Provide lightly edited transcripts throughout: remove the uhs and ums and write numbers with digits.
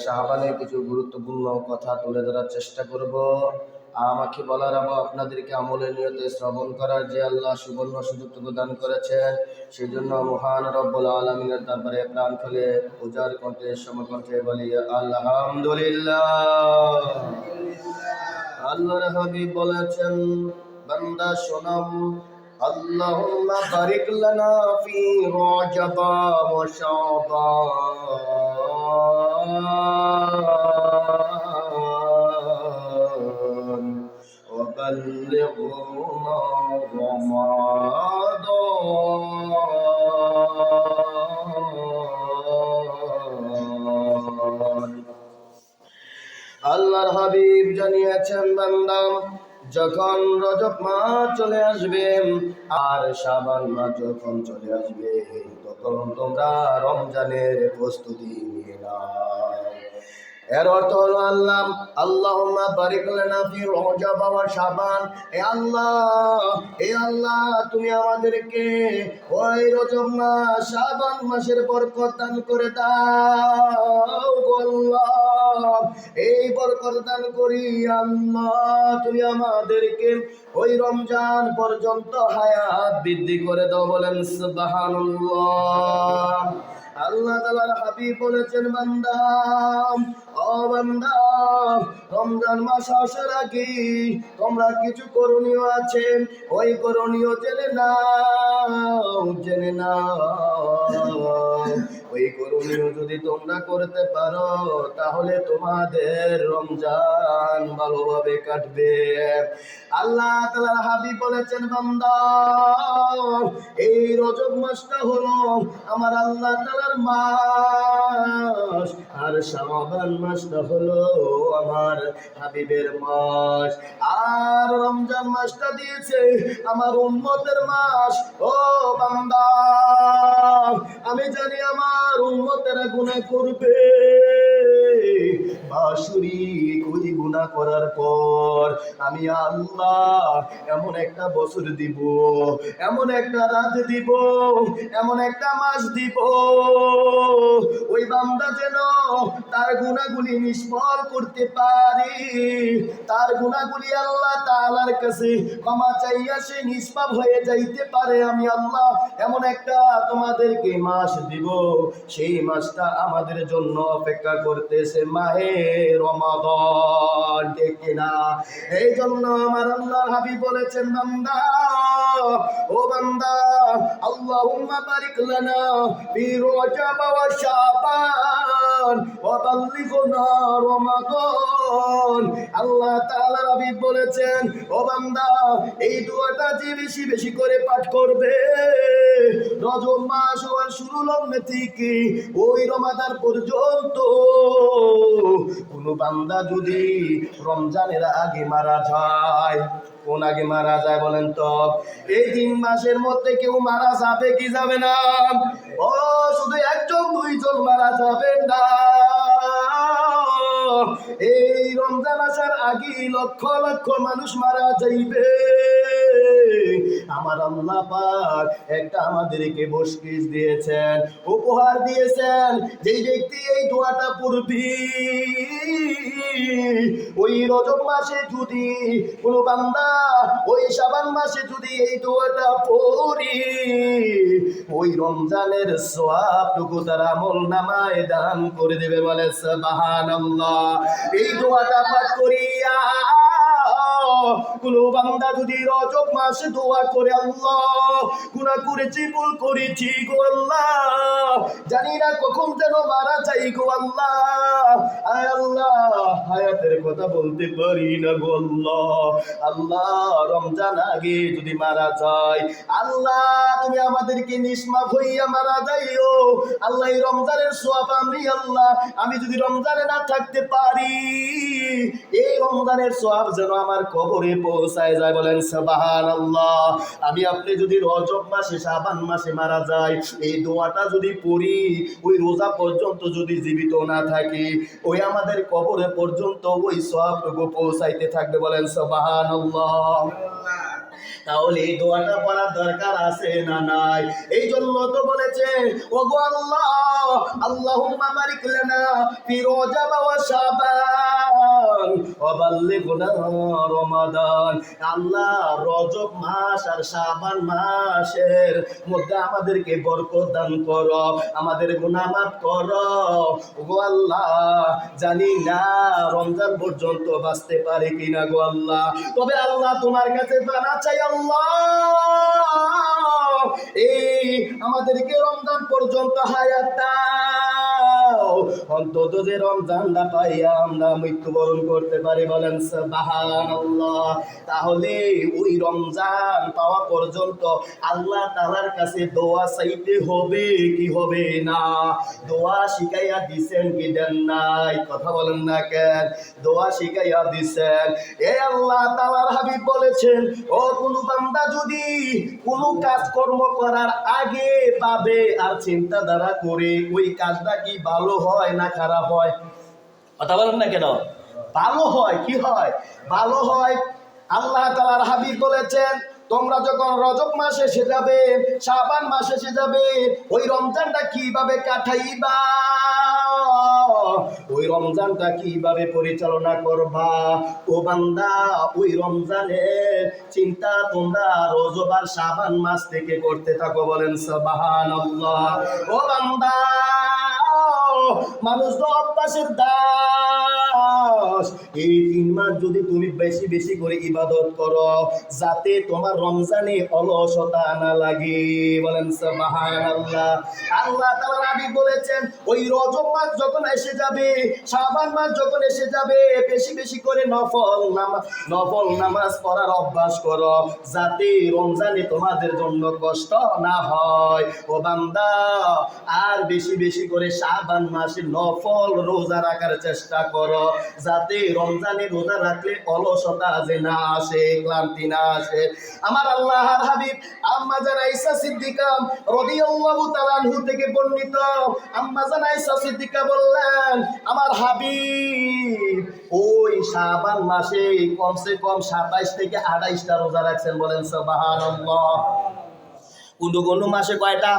শাহবানের কিছু গুরুত্বপূর্ণ কথা তুলে ধরার চেষ্টা করব। আমাকে বলার আগে আপনাদেরকে আমলের নিয়তে শ্রবণ করার যে আল্লাহ সুবর্ণ সুযোগটুকু দান করেছেন, সেই জন্য মহান রব্বুল আলামিনের দরবারে প্রাণ খুলে পূজার কণ্ঠে সমকণ্ঠে বলি আলহামদুলিল্লাহ। আল্লাহর হাবিব বলেছেন, বান্দা শোনাম, আল্লাহুম্মা বারিক লানা ফি রজব ওয়া শাবান ওয়া বাল্লিগনা রমাদান। আল্লাহর হাবিব জানিয়েছেন, বান্দা যখন রজব মাস চলে আসবে আর শাবান মাস যখন চলে আসবে, তখন তোমরা রমজানের প্রস্তুতি নিয়ে নাও। এর অর্থ হলো আল্লাহুম্মা বারিক লানা ফি রজব ওয়া শাবান। এ আল্লাহ তুমি আমাদেরকে ওই রজব মাস শাবান মাসের বরকত দান করে দাও গো আল্লাহ। এই বরকত দান করি আল্লাহ, তুমি আমাদেরকে ওই রমজান পর্যন্ত হায়াত বৃদ্ধি করে দাও। বলেন সুবহানাল্লাহ। আল্লাহ তাআলার হাবিব বলেছেন, বান্দা রমজান মাস আসার আগে তোমরা কিছু করণীয় আছে, ওই করণীয় জেনে নাও। ওই করণীয় যদি তোমরা করতে পারো, তাহলে তোমাদের রমজান ভালোভাবে কাটবে। আল্লাহ তাআলার হাবিব বলেছেন, বান্দা এই রজব মাসটা হলো আমার আল্লাহ তাআলার মাস, আর শাবান মাসটা হলো আমার হাবিবের মাস, আর রমজান মাসটা দিয়েছে আমার উম্মতের মাস। ও বান্দা, আমি জানি আমার উম্মতেরা গুনাহ করবে, বাৎসরিক ওই গুনাহ করার পর আমি আল্লাহ এমন একটা বছর দিব, এমন একটা রাত দিব, এমন একটা মাস দিব, ওই বান্দা যেন তার গুনাহগুলি নিষ্ফল করতে পারে, তার গুনাহগুলি আল্লাহ তাআলার কাছে ক্ষমা চাইয়া সে নিষ্পাপ হয়ে যাইতে পারে। আমি আল্লাহ এমন একটা তোমাদেরকে মাস দিব, সেই মাসটা আমাদের জন্য অপেক্ষা করতেছে, মাহে রমাদান। ঠিক না? এই জন্য আমার আল্লাহর হাবিব বলেছেন, বান্দা ও বান্দা, আল্লাহুম্মা বারিক লানা ফি রজব ওয়া শাবান ওয়া বাল্লিগনা রমাদান। আল্লাহ তাআলার হাবিব বলেছেন, ও বান্দা এই দোয়াটা যে বেশি বেশি করে পাঠ করবে, রজব মাস হওয়ার শুরু লগ্নে থেকে ওই রমাদান পর্যন্ত, কোন বান্দা যদি রমজানের আগে মারা যায়, কোন আগে মারা যায় বলেন তো? এই 3 মাসের মধ্যে কেউ মারা যাবে কি যাবে না? ও শুধু একজন দুইজন মারা যাবে না, এই রমজান আসার আগে লক্ষ লক্ষ মানুষ মারা যাইবে। আমার আল্লাহ পাক একটা আমাদেরকে বশকিস দিয়েছেন, উপহার দিয়েছেন। যেই ব্যক্তি এই দোয়াটা পড়বি, ওই রজব মাসে যদি কোনো বান্দা ওই শাবান মাসে যদি এই দোয়াটা পড়ি, ওই রমজানের সওয়াবটুকু তার আমলনামায় দান করে দেবে। বলে সুবহানাল্লাহ। এই দোয়াটা পাঠ করিয়া কোন বান্দা যদি রজব মাসে দোয়া করে, আল্লাহ গুনাহ করেছি, ভুল করেছি গো আল্লাহ, জানি না কখন যেন মারা যাই গো আল্লাহ, আয় আল্লাহ হায়াতের কথা বলতে পারি না গো আল্লাহ, আল্লাহ রমজান আগে যদি মারা যায়, আল্লাহ তুমি আমাদেরকে নিষ্পাপ হইয়া মারা যাইও। আল্লাহ এই রমজানের সওয়াব আমি যদি রমজানে না থাকতে পারি, এই রমজানের সওয়াব যেন আমার কবরে পৌঁছায় যায়। বলেন সুবহানাল্লাহ। আমি আপনি যদি রজব মাসে শাবান মাসে মারা যায়, এই দোয়াটা যদি পড়ি, ওই রোজা পর্যন্ত যদি জীবিত না থাকি, ওই আমাদের কবরে পর্যন্ত ওই সওয়াবটুকু পৌঁছাইতে থাকবে। বলেন সুবহানাল্লাহ। তাহলে এই দোয়াটা পড়ার দরকার আছে না নাই? এই জন্য তো বলেছে ওগো আল্লাহ, আল্লাহুম্মা বারিক লানা ফি রজব ওয়া শাবান ওয়া বাল্লিগনা রমাদান। আল্লাহ, রজব মাস আর শাবান মাসের মধ্যে আমাদেরকে বরকত দান করো, আমাদের গুনাহ মাফ করো। ওগো আল্লাহ, জানি না রমজান পর্যন্ত বাঁচতে পারে কিনা গো আল্লাহ, তবে আল্লাহ তোমার কাছে জানা চাই আল্লাহ, এই আমাদেরকে রমজান পর্যন্ত হায়াত দাও, অন্তত যে রমজানটা পাইয়া আমরা মৃত্যুবরণ করতে পারি। বলেন সুবহানাল্লাহ। তাহলে ওই রমজান পাওয়া পর্যন্ত আল্লাহ তাআলার কাছে দোয়া চাইতে হবে কি হবে না? দোয়া শিখাইয়া দিছেন কি দেন নাই? কথা বলেন না কেন? দোয়া শিখাইয়া দিছেন। এই আল্লাহ তাআলার হাবিব বলেছেন, ও কোন বান্দা যদি কোনো কাজকর্ম করার আগে ভাবে আর চিন্তাধারা করে ওই কাজটা কি ভালো হয় না খারাপ হয়? কথা বলেন না কেন? ভালো হয়। কি হয়? ভালো হয়। আল্লাহ তাআলার হাবিব বলেছেন, তোমরা যখন রজব মাস এসে যাবে, শাবান মাস এসে যাবে, ওই রমজানটা কিভাবে কাটাইবা, ওই রমজানটা কিভাবে পরিচালনা করবা, ও বান্দা ওই রমজানের চিন্তা তোমরা রজব আর শাবান মাস থেকে করতে থাকো। বলেন সুবহানাল্লাহ। ও বান্দা, মানুষ তো অভ্যাসের দাস। এই 3 মাস যদি তুমি বেশি বেশি করে ইবাদত করো, যাতে তোমার রমজানে অলসতা না লাগে। বলেন সুবহানাল্লাহ। আল্লাহ তাআলা নবী বলেছেন, ওই রজব মাস যখন এসে যাবে, শাবান মাস যখন এসে যাবে, বেশি বেশি করে নফল নামাজ পড়ার অভ্যাস করো, যাতে রমজানে তোমাদের জন্য কষ্ট না হয়। ও বান্দা, আর বেশি বেশি করে শাবান মাসে নফল রোজা রাখার চেষ্টা করো, যাতে রমজানে রোজা রাখলে অলসতা যে না আসে, ক্লান্তি না আসে। আমার আল্লাহর হাবিব আম্মা জান আয়েশা সিদ্দিকা রাদিয়াল্লাহু তাআলা আনহা থেকে বর্ণিত, আম্মা জান আয়েশা সিদ্দিকা বললেন, আমার হাবিব ওই শাবান মাসে কমসে কম 27 থেকে 28টা রোজা রাখছেন। বলেন সুবহানাল্লাহ। কোন মাসে কয়টা?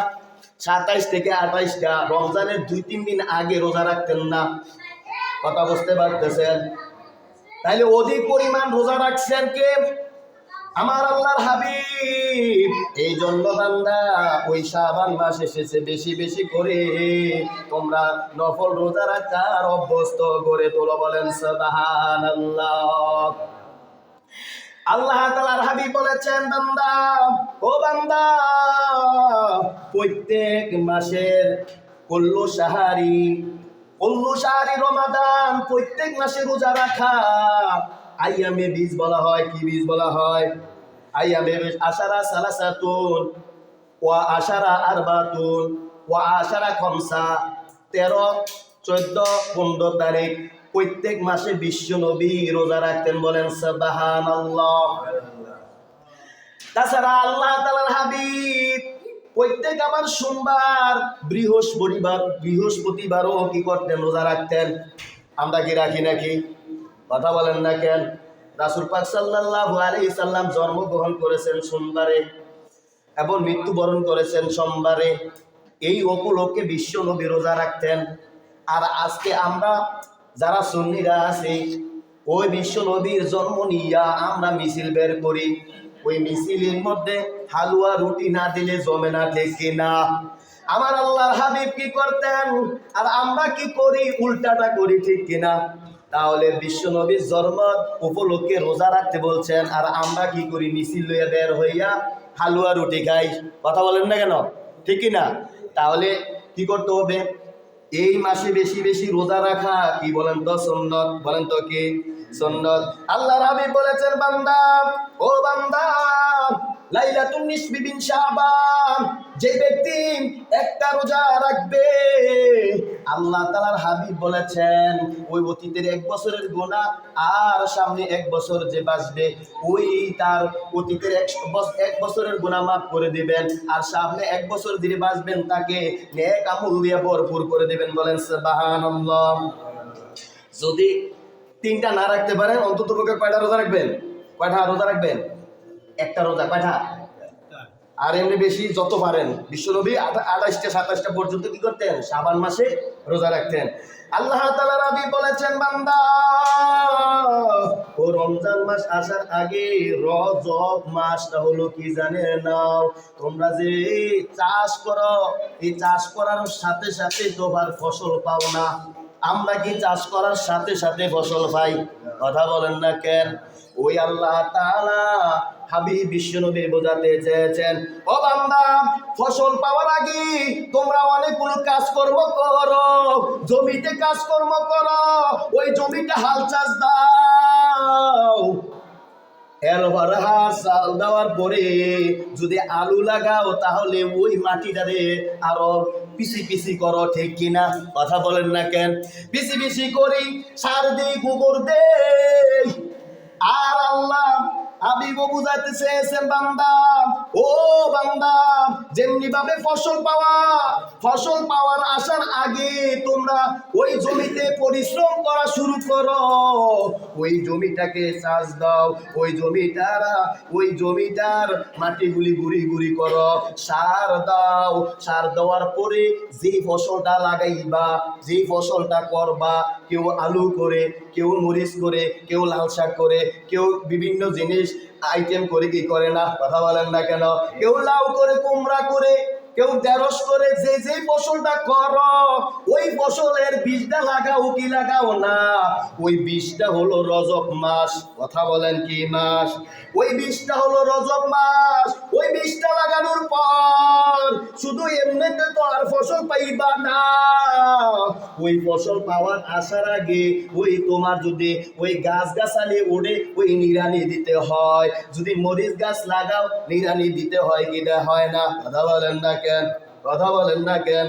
27 থেকে 28টা। রমজানের 2-3 দিন আগে রোজা রাখতেন না। কথা বুঝতে পারতেছেন? তাইলে অধিক পরিমাণ রোজা রাখছেন কে? আমার আল্লাহর হাবিব। এই জন্য বান্দা, ওই শাবান মাস এসেছে, বেশি বেশি করে তোমরা নফল রোজা রাখার অভ্যস্ত করে তোলো। বলেন সুবহানাল্লাহ। আল্লাহ তাআলার হাবিব বলেছেন, বান্দা, ও বান্দা, প্রত্যেক মাসের কুল্লু শাহরি রমাদান, প্রত্যেক মাসে রোজা রাখা। আইয়ামে বীজ বলা হয়। কি বীজ বলা হয়? আইয়ামে বীজ। আশারা সালাসাতুন ওয়া আশারা আরবাতুন ওয়া আশারা খামসা। 13, 14, 15 তারিখ প্রত্যেক মাসে বিশ্ব নবী রোজা রাখতেন। বলেন সুবহানাল্লাহ। তাছাড়া আল্লাহ তাআলার হাবিব প্রত্যেক আবার সোমবার, বৃহস্পতিবারও কি করতেন? রোজা রাখতেন। আমরা কি রাখি নাকি? কথা বলেন না কেন? রাসূল পাক সাল্লাল্লাহু আলাইহি সাল্লাম জন্মগ্রহণ করেছেন সোমবারে এবং মৃত্যুবরণ করেছেন সোমবারে। এই উপলক্ষে বিশ্ব নবী রোজা রাখতেন। আর আজকে আমরা যারা সুন্নিরা আছি, ওই বিশ্ব নবীর জন্ম নিয়া আমরা মিছিল বের করি। ওই মিছিলের মধ্যে হালুয়া রুটি না দিলে জমে না, ঠিক কিনা? আমার আল্লাহর হাবিব কি করতেন আর আমরা কি করি? উল্টাটা করি, ঠিক কিনা? তাহলে বিশ্ব নবীর জন্ম উপলক্ষে রোজা রাখতে বলছেন, আর আমরা কি করি? মিছিল লইয়া বের হইয়া হালুয়া রুটি খাই। কথা বলেন না কেন? ঠিক কিনা? তাহলে কি করতে হবে? এই মাসে বেশি বেশি রোজা রাখা কি বলেন তো? সুন্নত। বলেন তো কি সুন্নত? আল্লাহর হাবিব বলেছেন, বান্দা, ও বান্দা, লাইলাতুন নিসফি মিন শাবান, যে ব্যক্তি একটা রোজা রাখবে, আল্লাহ তাআলার হাবিব বলেছেন, ওই অতীতের 1 বছরের গুনাহ আর সামনে 1 বছর যে বাঁচবে, ওই তার অতীতের 1 বছরের গুনাহ মাফ করে দিবেন, আর সামনে 1 বছর যিনি বাঁচবেন তাকে নেক আমল দিয়ে ভরপুর করে দিবেন। বলেন সুবহানাল্লাহ। যদি 3টা না রাখতে পারেন, অন্তত পক্ষে কয়টা রোজা রাখবেন? কয়টা রোজা রাখবেন? একটা রোজা কয়টা? আর এমনি বেশি যত পারেন। বিশ্বনবী 28টা 27টা পর্যন্ত কি করতেন? শাবান মাসে রোজা রাখতেন। আল্লাহ তাআলা নবী বলেছেন, বান্দা ও রমজান মাস আসার আগে রজব মাসটা হলো কি জানে নাও? তোমরা যে চাষ করো, এই চাষ করার সাথে সাথে তোমার ফসল পাও না। আমরা কি চাষ করার সাথে সাথে ফসল পাই? কথা বলেন না কেন? ওই আল্লাহ তাআলা হাবিব বিশ্বনবী বোঝাতে চেয়েছেন, ও বান্দা ফসল পাওয়ার আগে তোমরা অনেকগুলো কাজকর্ম করো, জমিতে কাজকর্ম করো, ওই জমিতে হাল চাষ দাও। এরপর চাল দেওয়ার পরে যদি আলু লাগাও তাহলে ওই মাটিটারে আরো পিছি পিছি করো, ঠিক কিনা? কথা বলেন না কেন? পিছি পিছি করি, সার দেই, গোবর দেই। আর আল্লাহ হাবিব বুঝাইতে চেয়েছেন, বান্দা ও বান্দা যেমনি ভাবে ফসল পাওয়ার আসার আগে তোমরা ওই জমিতে পরিশ্রম করা শুরু করো, ওই জমিটাকে চাষ দাও, ওই জমিটার মাটিগুলি গুড়ি গুড়ি করো, সার দাও। সার দেওয়ার পরে যে ফসলটা লাগাইবা, যে ফসলটা করবা, কেউ আলু করে, কেউ মরিচ করে, কেউ লাল শাক করে, কেউ বিভিন্ন জিনিস আইটেম করে, কি করে না? কথা বলেন না কেন? কেউ লাউ করে, কুমড়া করে, কেউ ঢেঁড়স করে, যে ফসলটা করো ওই ফসলের বীজটা লাগাও কি লাগাও না, ওই বীজটা হলো রজব মাস। কথা বলেন কি মাস? ওই বীজটা হলো রজব মাস। ওই বীজটা লাগানোর পর শুধু এমনিতে তো আর ফসল পাইবা না, ওই ফসল পাওয়ার আসার আগে ওই তোমার যদি ওই গাছগাছালি ওড়ে ওই নিড়ানি দিতে হয়। যদি মরিচ গাছ লাগাও নিড়ানি দিতে হয়, কি হয় না? কথা বলেন না কেন? কথা বলেন না কেন?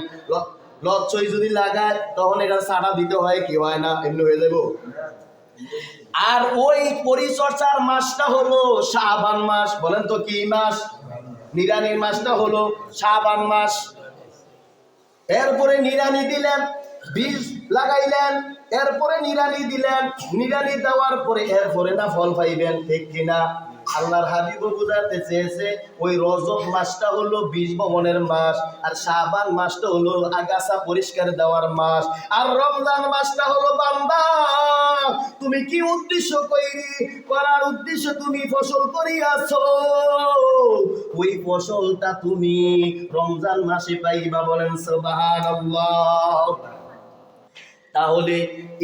লচ্ছই যদি লাগায় তখন এটা সাড়া দিতে হয়, কি হয় না? এমনি হয়ে যাবো। আর ওই পরিচর্যার মাসটা হলো শাবান মাস। বলেন তো কি মাস? নিড়ানির মাসটা হলো শাবান মাস। এরপরে নিড়ানি দিলেন, বীজ লাগাইলেন, এরপরে নিড়ানি দিলেন, নিড়ানি দেওয়ার পরে এরপরে না ফল পাইবেন, ঠিক কিনা? আল্লাহর হাবিব বুঝাতে চেয়েছে ওই রজব মাসটা হলো বীজ বপনের মাস, আর শাবান মাসটা হলো আগাছা পরিষ্কার দেওয়ার মাস, আর রমজান মাসটা হলো বান্দা তুমি কি উদ্দেশ্য করার উদ্দেশ্য তুমি ফসল করিয়াছো, ওই ফসলটা তুমি রমজান মাসে পাইবা। বলেন সুবহানাল্লাহ। তাহলে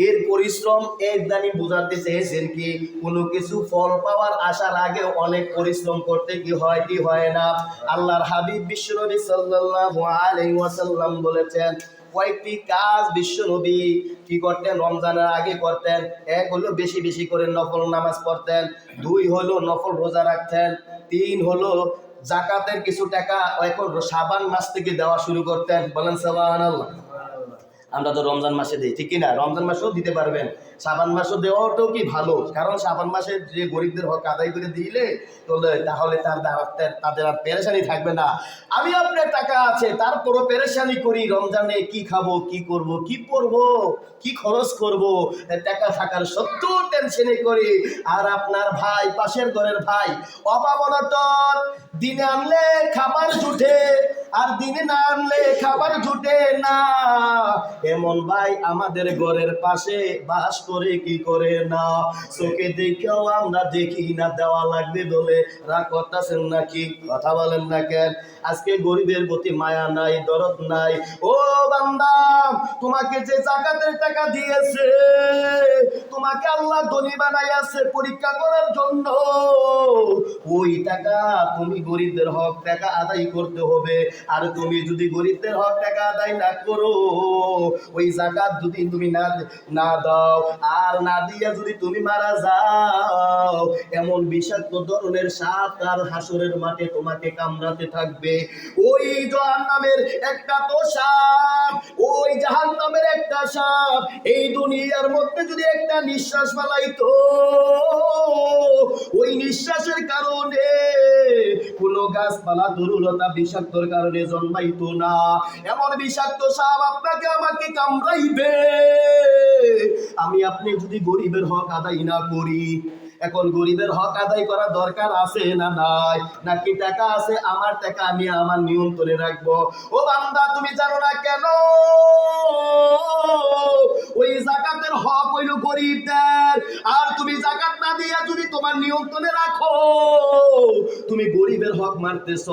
এর পরিশ্রম একদানি বোঝাতে চেয়েছেন কি কোনো কিছু ফল পাওয়ার আসার আগে অনেক পরিশ্রম করতে কি হয়, কি হয় না? আল্লাহর হাবিব বিশ্বনবী সাল্লাল্লাহু আলাইহি ওয়াসাল্লাম বলেছেন কয়েকটি কাজ বিশ্বনবী কি করতেন রমজানের আগে করতেন। এক হলো বেশি বেশি করে নফল নামাজ পড়তেন, দুই হলো নফল রোজা রাখতেন, তিন হলো জাকাতের কিছু টাকা এখন শাবান মাস থেকে দেওয়া শুরু করতেন। বলেন সুবহানাল্লাহ। আমরা তো রমজান মাসে দিই, ঠিক কিনা? রমজান মাসেও দিতে পারবেন, শাবান মাসও দেওয়াটাও কি ভালো, কারণ শাবান মাসে যে গরিবদের হক আদায় করে দিলে তাহলে তাদের আর পেরেশানি থাকবে না। আমি আপনার টাকা আছে তারপরও পেরেশানি করি, রমজানে কি খাবো, কি করব, কি পরবো, কি খরচ করব, টাকা থাকার সত্ত্বেও টেনশনে করি। আর আপনার ভাই, পাশের ঘরের ভাই অভাব অনটন, দিনে আনলে খাবার জুটে আর দিনে না আনলে খাবার জুটে না, এমন ভাই আমাদের ঘরের পাশে বাস করে, কি করে না? চোখে দেখেও আমরা দেখি না, দেওয়া লাগবে বলে রাগ করতেছেন নাকি? কথা বলেন না কেন? আজকে গরিবের প্রতি মায়া নাই, দরদ নাই। ও বান্দা তোমাকে যে জাকাতের টাকা দিয়েছে, তোমাকে আল্লাহ ধনী বানাইয়াছে পরীক্ষা করার জন্য, ওই টাকা তুমি গরিবদের হক টাকা আদায় করতে হবে। আর তুমি যদি গরিবদের হক টাকা আদায় না করো, ওই জাকাত যদি তুমি না দাও, আর না দিয়া যদি তুমি মারা যাও, এমন বিষাক্ত ধরনের সাপ আর হাসরের মাঠে তোমাকে কামড়াতে থাকবে। ওই জাহান্নামের একটা তো সাপ, ওই জাহান্নামের একটা সাপ এই দুনিয়ার মধ্যে যদি একটা নিঃশ্বাস ফেলাইতো, ওই নিঃশ্বাসের কারণে কোনো গাছপালা তরুলতা বিষাক্তর কারণে জন্মাইতো না। এমন বিষাক্ত সাপ আপনাকে আমাকে কামড়াইবে, আমি আপনি যদি গরিবের হক আদায় না করি। এখন গরিবের হক আদায় করা দরকার আছে না নাই? নাকি টাকা আছে, আমার টাকা আমি আমার নিয়ন্ত্রণে রাখবো? ও বান্দা, তুমি জানো না কেন ওই যাকাতের হক হইল গরিবদের? আর তুমি যাকাত না দিয়া যদি তোমার নিয়ন্ত্রণে রাখো, তুমি গরিবের হক মারতেছ।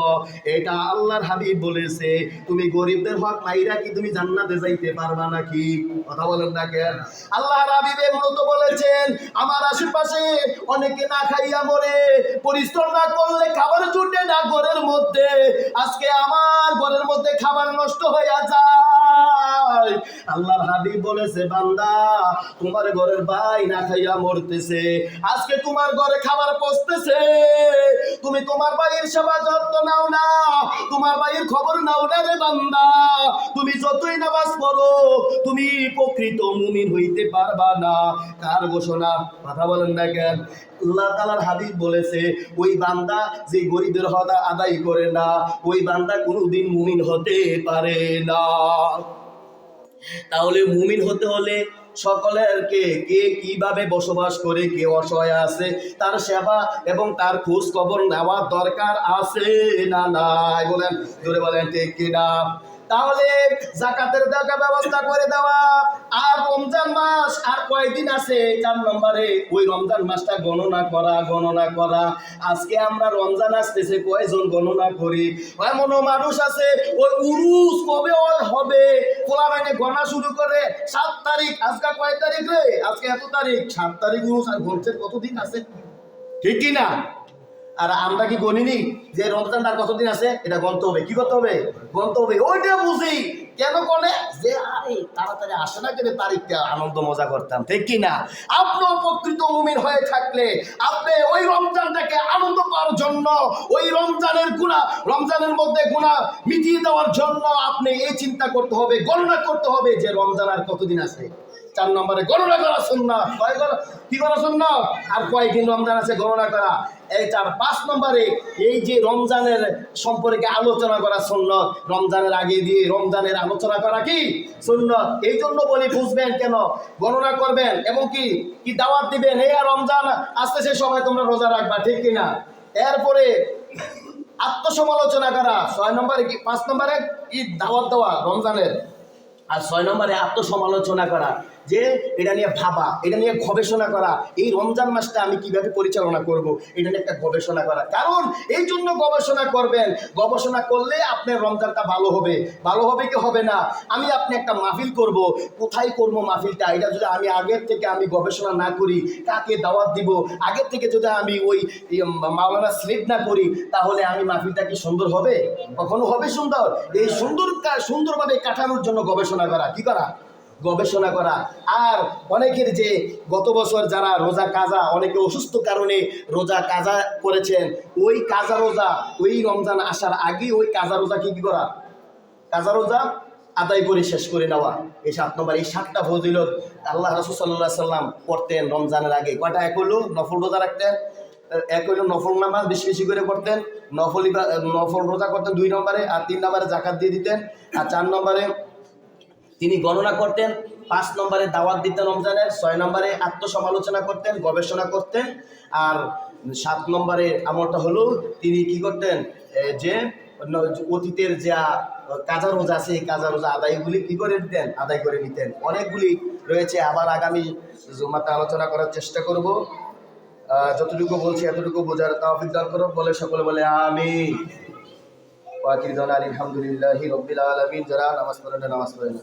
এটা আল্লাহর হাবিব বলেছে, তুমি গরিবদের হক মাইরা কি তুমি জান্নাতে যাইতে পারবা নাকি? কথা বলেন না কেন? আল্লাহর হাবিব মূলত বলেছেন, আমার আশেপাশে অনেকে না খাইয়া মরে, পরিশ্রম না করলে খাবার জুটে না ঘরের মধ্যে। আজকে আমার ঘরের মধ্যে খাবার নষ্ট হয়ে যায়। আল্লাহর হাবিব বলেছে, বান্দা, তোমার ঘরের ভাই না খাইয়া মরতেছে, আজকে তোমার ঘরে খাবার পচতেছে, তুমি তোমার ভাইয়ের সেবা যত্ন নাও না, তোমার ভাইয়ের খবর নাও না রে বান্দা। তুমি যতই নামাজ পড়ো, তুমি প্রকৃত মুমিন হইতে পারবা না। কার ঘোষণা? কথা বলেন না কেন? আল্লাহ তাআলার হাবিব বলেছে, ওই বান্দা যে গরিবের হক আদায় করে না, ওই বান্দা কোনোদিন মুমিন হতে পারে না। তাহলে মুমিন হতে হলে সকলের কে কিভাবে বসবাস করে, কে অসহায় আছে, তার সেবা এবং তার খোঁজ খবর নেওয়া দরকার আছে না নাই? বলেন, জোরে বলেন, ঠিক কিনা? তাহলে যাকাতের টাকা ব্যবস্থা করে দেওয়া। আর রমজান মাস আর কয়দিন আছে? 4 নম্বরে ওই রমজান মাসটা গণনা করা। আজকে আমরা রমজান আসতেছে কয়জন গণনা করি? এমনও মানুষ আছে ওই উরুস কবে হবে পোলা বাইনে গণনা শুরু করে 7 তারিখ। আজকে কয় তারিখ রে? আজকে এত তারিখ, 7 তারিখ উরুস, আর গণছেন কতদিন আছে? ঠিক কি না? আর আমরা কি গণিনি যে রমজানটা কতদিন আছে? এটা গণতে হবে। কি করতে হবে? গণতে হবে। ওইটা বুঝি কেন করে যে আরে তাড়াতাড়ি আসে না, কেন তারিখটা আনন্দ মজা করতাম। ঠিক কি না? আপনি প্রকৃত মুমিন হয়ে থাকলে আপনি ওই রমজানটাকে আনন্দ পাওয়ার জন্য, ওই রমজানের মধ্যে গুনাহ মিটিয়ে দেওয়ার জন্য আপনি এই চিন্তা করতে হবে, গণনা করতে হবে যে রমজান আর কতদিন আছে। 4 নম্বরে গণনা করা সুন্নাত। কি করা সুন্নাত? আর কয়দিন রমজান আছে গণনা করা। এই 5 নম্বরে এই যে রমজানের সম্পর্কে আলোচনা করা সুন্নাত। রমজানের আগে দিয়ে রমজানের আলোচনা করা কি সুন্নাত। এই জন্য বলি, বুঝবেন কেন গণনা করবেন এবং কি দাওয়াত দিবেন। এই রমজান আসতেছে, সবাই তোমরা রোজা রাখবা। ঠিক কিনা? এরপরে আত্মসমালোচনা করা 6 নম্বরে, 5 নম্বরে কি দাওয়াত দেওয়া রমজানের, আর 6 নম্বরে আত্মসমালোচনা করা, যে এটা নিয়ে ভাবা, এটা নিয়ে গবেষণা করা, এই রমজান মাসটা আমি কিভাবে পরিচালনা করব, এটা নিয়ে একটা গবেষণা করা। কারণ এই জন্য গবেষণা করবেন, গবেষণা করলে আপনার রমজানটা ভালো হবে কি হবে না। আপনি একটা মাহফিল করব, কোথায় করব মাহফিলটা, এটা যদি আমি আগের থেকে আমি গবেষণা না করি, কাকে দাওয়াত দিব, আগের থেকে যদি আমি ওই মাওলানা স্লিপ না করি, তাহলে আমি মাহফিলটা কি সুন্দর হবে? কখনো হবে সুন্দর? এই সুন্দরভাবে কাটানোর জন্য গবেষণা করা, কি করা? গবেষণা করা। আর অনেকের যে গত বছর যারা রোজা কাজা, অনেকে অসুস্থ কারণে রোজা কাজা করেছেন, ওই কাজা রোজা ওই রমজান আসার আগে ওই কাজা রোজা কি করা? কাজা রোজা আদায় করে শেষ করে নেওয়া। এই 7 নম্বর, এই 7টা ফজিলত আল্লাহ রাসূল সাল্লাল্লাহু আলাইহি সাল্লাম করতেন রমজানের আগে। কয়টা? এক হলো নফল রোজা রাখতেন, এক হলো নফল নামাজ বেশি বেশি করে করতেন, নফল রোজা করতেন 2 নম্বরে, আর 3 নম্বরে জাকাত দিয়ে দিতেন, আর 4 নম্বরে তিনি গণনা করতেন, 5 নম্বরে দাওয়াত দিতেন রমজানের, 6 নম্বরে আত্মসমালোচনা করতেন, গবেষণা করতেন, আর 7 নম্বরে আমলটা হলো তিনি কি করতেন, যে অতীতের যা কাজা রোজা আছে এই কাজা রোজা আদায়গুলি কি করে দিতেন? আদায় করে নিতেন। অনেকগুলি রয়েছে, আবার আগামী জুমাতে আলোচনা করার চেষ্টা করব। যতটুকু বলছি এতটুকু বোঝার তৌফিক দান করো। বলে সকলে বলে আমিন। ওয়া আখিরু দাওয়ানা আলহামদুলিল্লাহি রাব্বিল আলামিন। যারা নামাজ পড়েন।